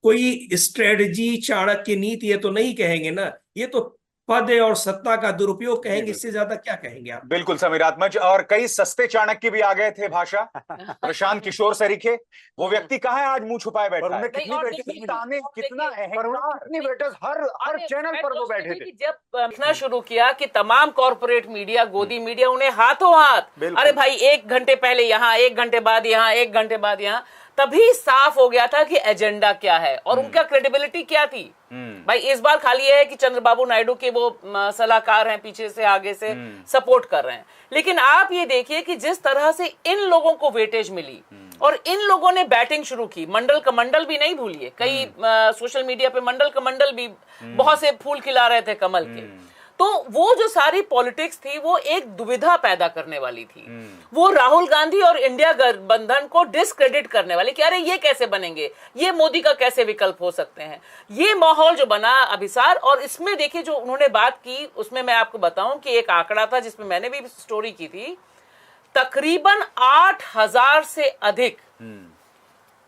[SPEAKER 2] कोई स्ट्रेटजी, चाणक्य नीति ये तो नहीं कहेंगे ना, ये तो पद और सत्ता का दुरुपयोग कहेंगे, इससे ज्यादा क्या कहेंगे आप।
[SPEAKER 1] बिल्कुल समीर आत्मज, और कई सस्ते चाणक्य भी आ गए थे भाषा, प्रशांत किशोर सरीखे, वो व्यक्ति कहाँ है आज मुंह छुपाए बैठा है?
[SPEAKER 3] नहीं, और देखिए,
[SPEAKER 1] कितना
[SPEAKER 4] कितनी बेटस हर चैनल पर वो बैठे थे।
[SPEAKER 3] जब लिखना शुरू किया कि तमाम कॉर्पोरेट मीडिया, गोदी मीडिया उन्हें हाथों हाथ, अरे भाई 1 घंटे पहले यहाँ, 1 घंटे बाद यहाँ, 1 घंटे बाद यहाँ, तभी साफ हो गया था कि एजेंडा क्या है और उनका क्रेडिबिलिटी क्या थी। भाई इस बार खाली है कि चंद्रबाबू नायडू के वो सलाहकार हैं, पीछे से आगे से सपोर्ट कर रहे हैं, लेकिन आप ये देखिए कि जिस तरह से इन लोगों को वेटेज मिली और इन लोगों ने बैटिंग शुरू की, मंडल कमंडल भी नहीं भूलिए, कई सोशल मीडिया पे मंडल कमंडल भी बहुत से फूल खिला रहे थे कमल के, तो वो जो सारी पॉलिटिक्स थी वो एक दुविधा पैदा करने वाली थी। वो राहुल गांधी और इंडिया गठबंधन को डिस्क्रेडिट करने वाली कि अरे ये कैसे बनेंगे, ये मोदी का कैसे विकल्प हो सकते हैं, ये माहौल जो बना अभिसार। और इसमें देखिए जो उन्होंने बात की, उसमें मैं आपको बताऊं कि एक आंकड़ा था जिसमें मैंने भी स्टोरी की थी, तकरीबन 8,000 से अधिक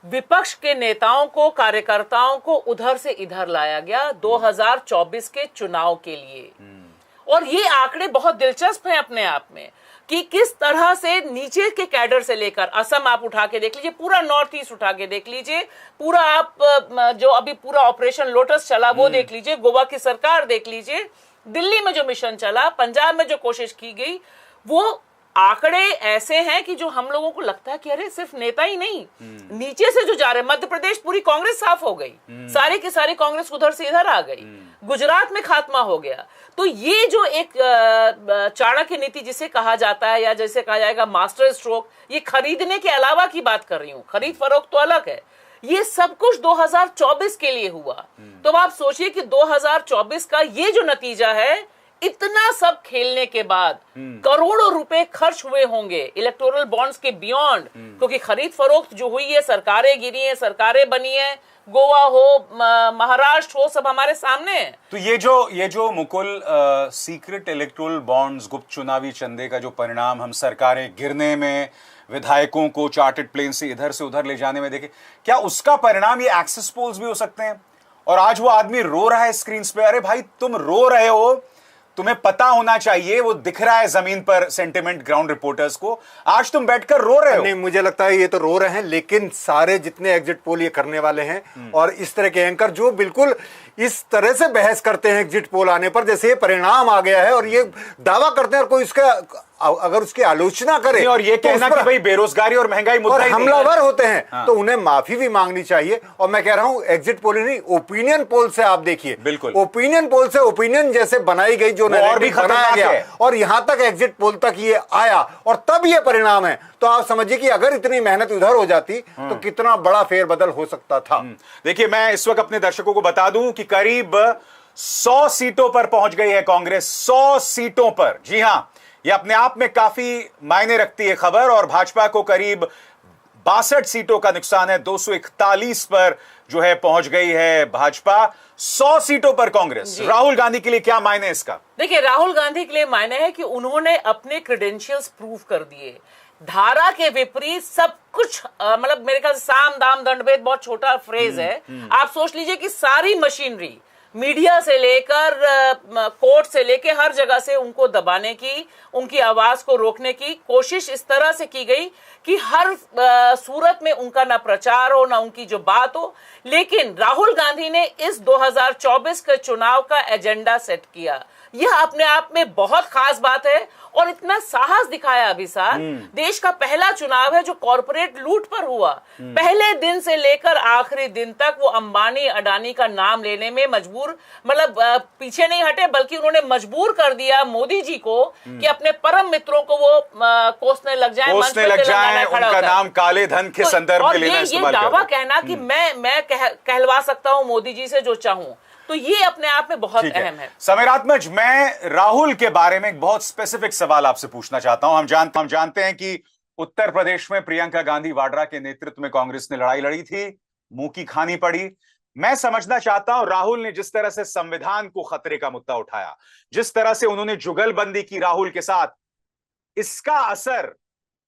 [SPEAKER 3] विपक्ष के नेताओं को, कार्यकर्ताओं को उधर से इधर लाया गया 2024 के चुनाव के लिए। और ये आंकड़े बहुत दिलचस्प हैं अपने आप में कि किस तरह से नीचे के कैडर से लेकर असम आप उठा के देख लीजिए, पूरा नॉर्थ ईस्ट उठा के देख लीजिए, पूरा आप जो अभी पूरा ऑपरेशन लोटस चला वो देख लीजिए, गोवा की सरकार देख लीजिए, दिल्ली में जो मिशन चला, पंजाब में जो कोशिश की गई, वो आंकड़े ऐसे हैं कि जो हम लोगों को लगता है कि अरे सिर्फ नेता ही नहीं, नीचे से जो जा रहे, मध्य प्रदेश पूरी कांग्रेस साफ हो गई, सारी की सारी कांग्रेस उधर से इधर आ गई, गुजरात में खात्मा हो गया। तो ये जो एक चाणक्य नीति जिसे कहा जाता है, या जैसे कहा जाएगा मास्टर स्ट्रोक, ये खरीदने के अलावा की बात कर रही हूं, खरीद फरोख्त तो अलग है, ये सब कुछ 2024 के लिए हुआ। तो आप सोचिए कि 2024 का ये जो नतीजा है, इतना सब खेलने के बाद करोड़ों रुपए खर्च हुए होंगे इलेक्टोरल बॉन्ड्स के बियॉन्ड, क्योंकि खरीद फरोख्त जो हुई है, सरकारें गिरी हैं, सरकारें बनी है, गोवा हो, महाराष्ट्र हो, सब हमारे सामने है।
[SPEAKER 1] तो ये जो मुकुल सीक्रेट इलेक्टोरल बॉन्ड्स, गुप्त चुनावी चंदे का जो परिणाम हम सरकारें गिरने में, विधायकों को चार्टर्ड प्लेन से इधर से उधर ले जाने में देखे, क्या उसका परिणाम ये एक्सेस पोल्स भी हो सकते हैं? और आज वो आदमी रो रहा है स्क्रीन पे, अरे भाई तुम रो रहे हो, तुम्हें पता होना चाहिए, वो दिख रहा है जमीन पर सेंटिमेंट ग्राउंड रिपोर्टर्स को, आज तुम बैठकर रो रहे हो।
[SPEAKER 4] नहीं, मुझे लगता है ये तो रो रहे हैं, लेकिन सारे जितने एग्जिट पोल ये करने वाले हैं और इस तरह के एंकर जो बिल्कुल इस तरह से बहस करते हैं एग्जिट पोल आने पर जैसे ये परिणाम आ गया है और ये दावा करते हैं, और कोई उसका अगर उसकी आलोचना करे
[SPEAKER 1] और ये
[SPEAKER 4] तो
[SPEAKER 1] कहना कि भाई बेरोजगारी और महंगाई मुद्दा
[SPEAKER 4] और
[SPEAKER 1] ही
[SPEAKER 4] हमलावर होते हैं,
[SPEAKER 1] हाँ।
[SPEAKER 4] तो उन्हें माफी भी मांगनी चाहिए। और मैं कह रहा हूं एग्जिट पोल नहीं, ओपिनियन पोल से आप देखिए,
[SPEAKER 1] बिल्कुल
[SPEAKER 4] ओपिनियन पोल से ओपिनियन जैसे बनाई गई, जो
[SPEAKER 1] और भी
[SPEAKER 4] बनाया गया और यहां तक एग्जिट पोल तक ये आया और तब ये परिणाम है। तो आप समझिए कि अगर इतनी मेहनत उधर हो जाती तो कितना बड़ा फेरबदल हो सकता था।
[SPEAKER 1] देखिए, मैं इस वक्त अपने दर्शकों को बता दूं कि करीब 100 सीटों पर पहुंच गई है कांग्रेस, 100 सीटों पर। जी हां, यह अपने आप में काफी मायने रखती है खबर। और भाजपा को करीब 62 सीटों का नुकसान है, 241 पर जो है पहुंच गई है भाजपा, 100 सीटों पर कांग्रेस। राहुल गांधी के लिए क्या मायने इसका?
[SPEAKER 3] देखिए, राहुल गांधी के लिए मायने है कि उन्होंने अपने क्रेडेंशियल्स प्रूव कर दिए, धारा के विपरीत सब कुछ, मतलब मेरे ख्याल साम दाम दंडभेद बहुत छोटा फ्रेज है। आप सोच लीजिए कि सारी मशीनरी, मीडिया से लेकर कोर्ट से लेकर हर जगह से उनको दबाने की, उनकी आवाज को रोकने की कोशिश इस तरह से की गई कि हर सूरत में उनका ना प्रचार हो, ना उनकी जो बात हो। लेकिन राहुल गांधी ने इस 2024 के चुनाव का एजेंडा सेट किया, यह अपने आप में बहुत खास बात है। और इतना साहस दिखाया अभिसार, देश का पहला चुनाव है जो कॉर्पोरेट लूट पर हुआ, पहले दिन से लेकर आखिरी दिन तक वो अंबानी अडानी का नाम लेने में मजबूर, मतलब पीछे नहीं हटे, बल्कि उन्होंने मजबूर कर दिया मोदी जी को कि अपने परम मित्रों को वो कोसने लग जाए,
[SPEAKER 1] उनका नाम काले धन के संदर्भ में लेना इस्तेमाल कर।
[SPEAKER 3] ये दावा कहना कि मैं कहलवा सकता हूं मोदी जी से जो चाहूं, तो ये अपने आप में बहुत अहम है।
[SPEAKER 1] समीर आत्मज, मैं राहुल के बारे में एक बहुत स्पेसिफिक सवाल आपसे पूछना चाहता हूं। हम जानते हैं कि उत्तर प्रदेश में प्रियंका गांधी वाड्रा के नेतृत्व में कांग्रेस ने लड़ाई लड़ी थी, मुंह की खानी पड़ी। मैं समझना चाहता हूं, राहुल ने जिस तरह से संविधान को खतरे का मुद्दा उठाया, जिस तरह से उन्होंने जुगलबंदी की राहुल के साथ, इसका असर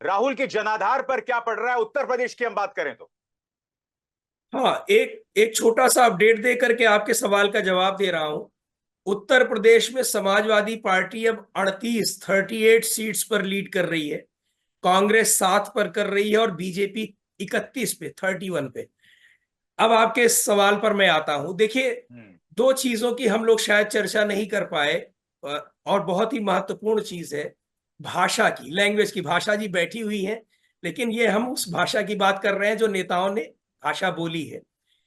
[SPEAKER 1] राहुल के जनाधार पर क्या पड़ रहा है? उत्तर प्रदेश की हम बात करें तो।
[SPEAKER 2] हाँ, एक छोटा सा अपडेट दे करके आपके सवाल का जवाब दे रहा हूं। उत्तर प्रदेश में समाजवादी पार्टी अब 38 सीट्स पर लीड कर रही है, कांग्रेस 7 पर कर रही है और बीजेपी 31 पे, 31 पे। अब आपके सवाल पर मैं आता हूं। देखिए, दो चीजों की हम लोग शायद चर्चा नहीं कर पाए, और बहुत ही महत्वपूर्ण चीज है भाषा की, लैंग्वेज की। भाषा जी बैठी हुई है, लेकिन ये हम उस भाषा की बात कर रहे हैं जो नेताओं ने भाषा बोली है।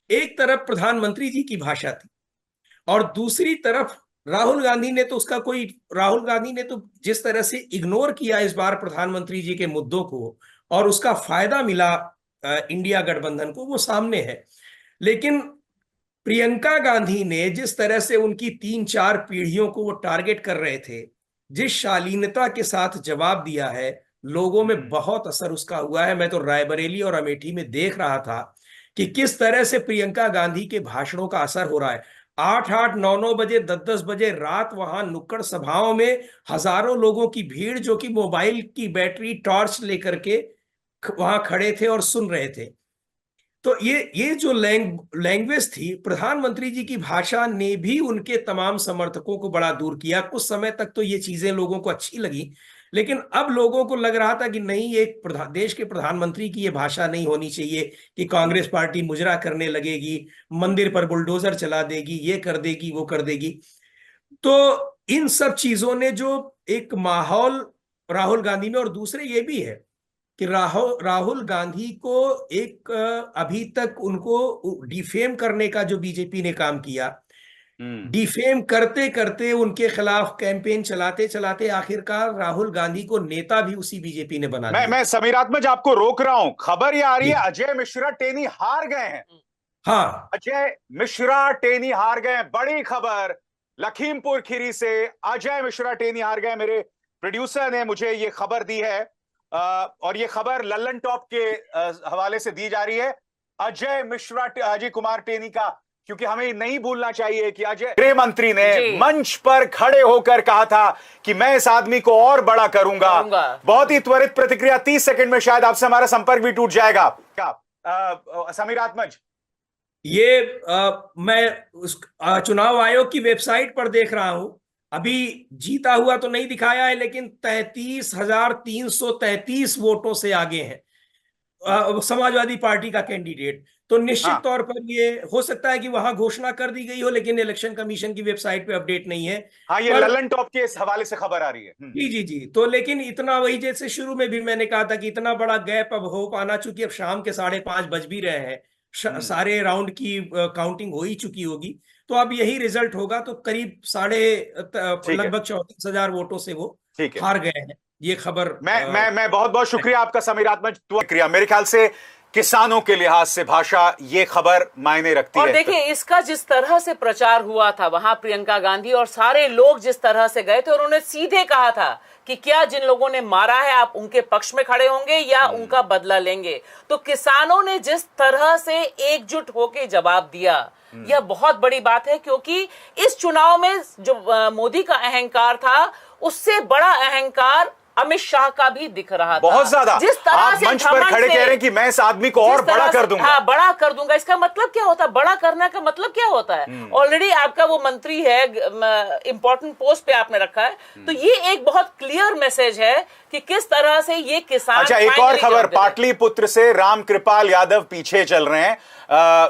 [SPEAKER 2] एक तरफ प्रधानमंत्री जी की भाषा थी और दूसरी तरफ राहुल गांधी ने तो जिस तरह से इग्नोर किया इस बार प्रधानमंत्री जी के मुद्दों को, और उसका फायदा मिला इंडिया गठबंधन को, वो सामने है। लेकिन प्रियंका गांधी ने जिस तरह से उनकी 3-4 पीढ़ियों को वो टारगेट कर रहे थे, जिस शालीनता के साथ जवाब दिया है, लोगों में बहुत असर उसका हुआ है। मैं तो रायबरेली और अमेठी में देख रहा था कि किस तरह से प्रियंका गांधी के भाषणों का असर हो रहा है। 8-8, 9-9 बजे, 10-10 बजे रात वहां नुक्कड़ सभाओं में हजारों लोगों की भीड़, जो कि मोबाइल की बैटरी टॉर्च लेकर के वहां खड़े थे और सुन रहे थे। तो ये जो लैंग्वेज थी, प्रधानमंत्री जी की भाषा ने भी उनके तमाम समर्थकों को बड़ा दूर किया। कुछ समय तक तो ये चीजें लोगों को अच्छी लगी, लेकिन अब लोगों को लग रहा था कि नहीं, एक देश के प्रधानमंत्री की ये भाषा नहीं होनी चाहिए कि कांग्रेस पार्टी मुजरा करने लगेगी, मंदिर पर बुलडोजर चला देगी, ये कर देगी, वो कर देगी। तो इन सब चीजों ने जो एक माहौल राहुल गांधी में, और दूसरे ये भी है कि राहुल गांधी को एक अभी तक उनको डिफेम करने का जो बीजेपी ने काम किया, डिफेम करते करते उनके खिलाफ कैंपेन चलाते चलाते आखिरकार राहुल गांधी को नेता भी उसी बीजेपी ने बना दिया।
[SPEAKER 1] मैं समीरात्मज आपको रोक रहा हूं। खबर ये आ रही है अजय मिश्रा टेनी हार गए हैं।
[SPEAKER 2] हाँ,
[SPEAKER 1] अजय मिश्रा टेनी हार गए। बड़ी खबर लखीमपुर खीरी से, अजय मिश्रा टेनी हार गए। मेरे प्रोड्यूसर ने मुझे ये खबर दी है, और ये खबर लल्लन टॉप के हवाले से दी जा रही है। अजय कुमार टेनी का, क्योंकि हमें नहीं भूलना चाहिए कि अजय गृह मंत्री ने मंच पर खड़े होकर कहा था कि मैं इस आदमी को और बड़ा करूंगा। बहुत ही त्वरित प्रतिक्रिया, 30 सेकंड में शायद आपसे हमारा संपर्क भी टूट जाएगा। क्या समीर आत्मज?
[SPEAKER 2] मैं उस चुनाव आयोग की वेबसाइट पर देख रहा हूं, अभी जीता हुआ तो नहीं दिखाया है, लेकिन 33,333 वोटों से आगे है समाजवादी पार्टी का कैंडिडेट। तो निश्चित तौर पर ये हो सकता है कि वहां घोषणा कर दी गई हो, लेकिन इलेक्शन कमीशन की वेबसाइट पे अपडेट नहीं है।
[SPEAKER 1] हाँ, ये लल्लन टॉप के इस हवाले से खबर आ रही है।
[SPEAKER 2] जी। तो लेकिन इतना, वही जैसे शुरू में भी मैंने कहा था कि इतना बड़ा गैप अब हो पाना, चूंकि अब शाम के 5:30 बज भी रहे हैं, सारे राउंड की काउंटिंग हो ही चुकी होगी, तो अब यही रिजल्ट होगा। तो करीब लगभग 34,000 वोटों से वो हार गए हैं। ये खबर
[SPEAKER 1] मैं बहुत बहुत शुक्रिया आपका समीर आत्मज। मेरे ख्याल से किसानों के लिहाज से भाषा, ये खबर मायने रखती है।
[SPEAKER 3] और देखिए, इसका जिस तरह से प्रचार हुआ था वहां, प्रियंका गांधी और सारे लोग जिस तरह से गए थे, और उन्होंने सीधे कहा था कि क्या जिन लोगों ने मारा है आप उनके पक्ष में खड़े होंगे या उनका बदला लेंगे। तो किसानों ने जिस तरह से एकजुट होकर जवाब दिया, यह बहुत बड़ी बात है, क्योंकि इस चुनाव में जो मोदी का अहंकार था, उससे बड़ा अहंकार अमित शाह का भी दिख रहा था।
[SPEAKER 1] बहुत ज्यादा।
[SPEAKER 3] जिस तरह
[SPEAKER 1] आप
[SPEAKER 3] से
[SPEAKER 1] मंच पर खड़े कह रहे हैं कि मैं इस आदमी को और बड़ा कर दूंगा।
[SPEAKER 3] हाँ, बड़ा कर दूंगा। इसका मतलब क्या होता है? बड़ा करने का मतलब क्या होता है? ऑलरेडी आपका वो मंत्री है, इंपॉर्टेंट पोस्ट पे आपने रखा है, तो ये एक बहुत क्लियर मैसेज है कि किस तरह से ये किसान।
[SPEAKER 1] अच्छा, एक और खबर, पाटलिपुत्र से रामकृपाल यादव पीछे चल रहे हैं।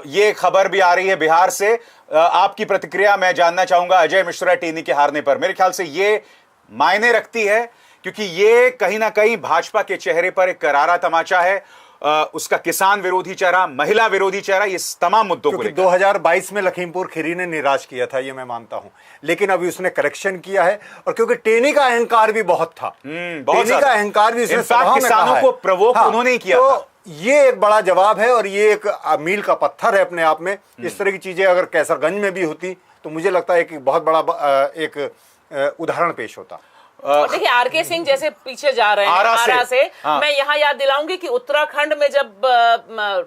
[SPEAKER 1] ये खबर भी आ रही है बिहार से। आपकी प्रतिक्रिया मैं जानना चाहूंगा अजय मिश्रा टेनी के हारने पर। मेरे ख्याल से ये मायने रखती है, क्योंकि ये कहीं ना कहीं भाजपा के चेहरे पर एक करारा तमाचा है, उसका किसान विरोधी चेहरा, महिला विरोधी चेहरा, ये तमाम मुद्दों को लेकर
[SPEAKER 4] 2022 में लखीमपुर खीरी ने निराश किया था, ये मैं मानता हूं, लेकिन अभी उसने करेक्शन किया है। और क्योंकि टेनी का अहंकार भी बहुत था, टेनी का अहंकार भी उसने
[SPEAKER 1] किसानों को प्रवोक उन्होंने ही किया था।
[SPEAKER 4] ये एक बड़ा जवाब है और ये एक मील का पत्थर है अपने आप में। इस तरह की चीजें अगर कैसरगंज में भी होती तो मुझे लगता है कि बहुत बड़ा एक उदाहरण पेश होता।
[SPEAKER 3] और देखिए आरके सिंह जैसे पीछे जा रहे हैं आरा से
[SPEAKER 1] हाँ।
[SPEAKER 3] मैं यहाँ याद दिलाऊंगी कि उत्तराखंड में जब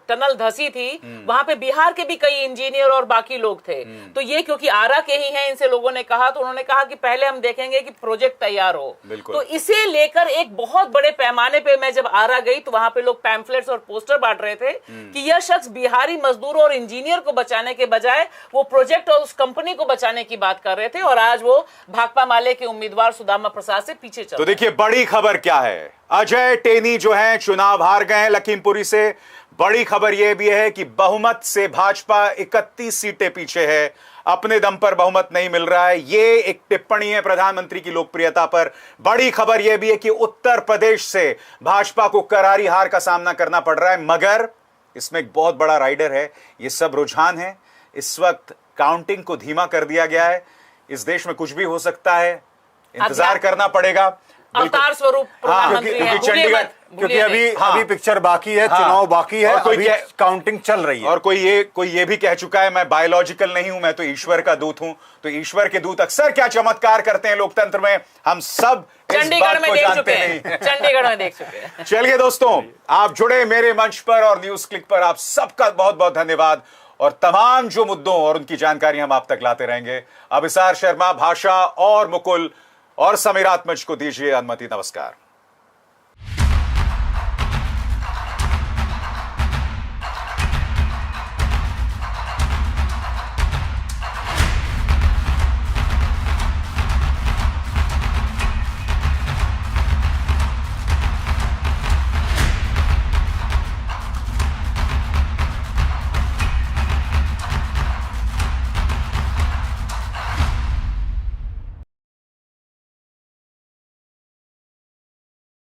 [SPEAKER 3] टनल धंसी थी वहां पे बिहार के भी कई इंजीनियर और बाकी लोग थे। तो ये क्योंकि आरा के ही हैं, इनसे लोगों ने कहा, तो उन्होंने कहा कि पहले हम देखेंगे कि प्रोजेक्ट तैयार हो। तो इसे लेकर एक बहुत बड़े पैमाने पे मैं जब आरा गई तो वहां पे लोग पैम्फलेट्स और पोस्टर बांट रहे थे कि यह शख्स बिहारी मजदूरों और इंजीनियर को बचाने के बजाय वो प्रोजेक्ट और उस कंपनी को बचाने की बात कर रहे थे, और आज वो भाकपा माले के उम्मीदवार सुदामा प्रसाद से पीछे चल।
[SPEAKER 1] तो देखिए बड़ी खबर क्या है, अजय टेनी जो है चुनाव हार गए हैं लखीमपुरी से। बड़ी खबर यह भी है कि बहुमत से भाजपा 31 सीटें पीछे है, अपने दम पर बहुमत नहीं मिल रहा है। ये एक टिप्पणी है प्रधानमंत्री की लोकप्रियता पर। बड़ी खबर यह भी है कि उत्तर प्रदेश से भाजपा को करारी हार का सामना करना पड़ रहा है, मगर इसमें एक बहुत बड़ा राइडर है। ये सब रुझान है, इस वक्त काउंटिंग को धीमा कर दिया गया है। इस देश में कुछ भी हो सकता है, इंतजार करना पड़ेगा।
[SPEAKER 3] अवतार स्वरूप प्रधानमंत्री हैं,
[SPEAKER 1] चंडीगढ़,
[SPEAKER 4] क्योंकि अभी पिक्चर बाकी है, चुनाव बाकी है, अभी काउंटिंग चल रही है।
[SPEAKER 1] और कोई ये भी कह चुका है मैं बायोलॉजिकल नहीं हूं, मैं तो ईश्वर का दूत हूं। तो ईश्वर के दूत अक्सर क्या चमत्कार करते हैं लोकतंत्र में, हम सब
[SPEAKER 3] चंडीगढ़ में देख चुके हैं, चंडीगढ़ में देख चुके हैं।
[SPEAKER 1] चलिए दोस्तों, आप जुड़े मेरे मंच पर और न्यूज क्लिक पर, आप सबका बहुत बहुत धन्यवाद। और तमाम जो मुद्दों और उनकी जानकारी हम आप तक लाते रहेंगे। अभिसार शर्मा, भाषा और मुकुल और समीरात्मज को दीजिए अनुमति। नमस्कार।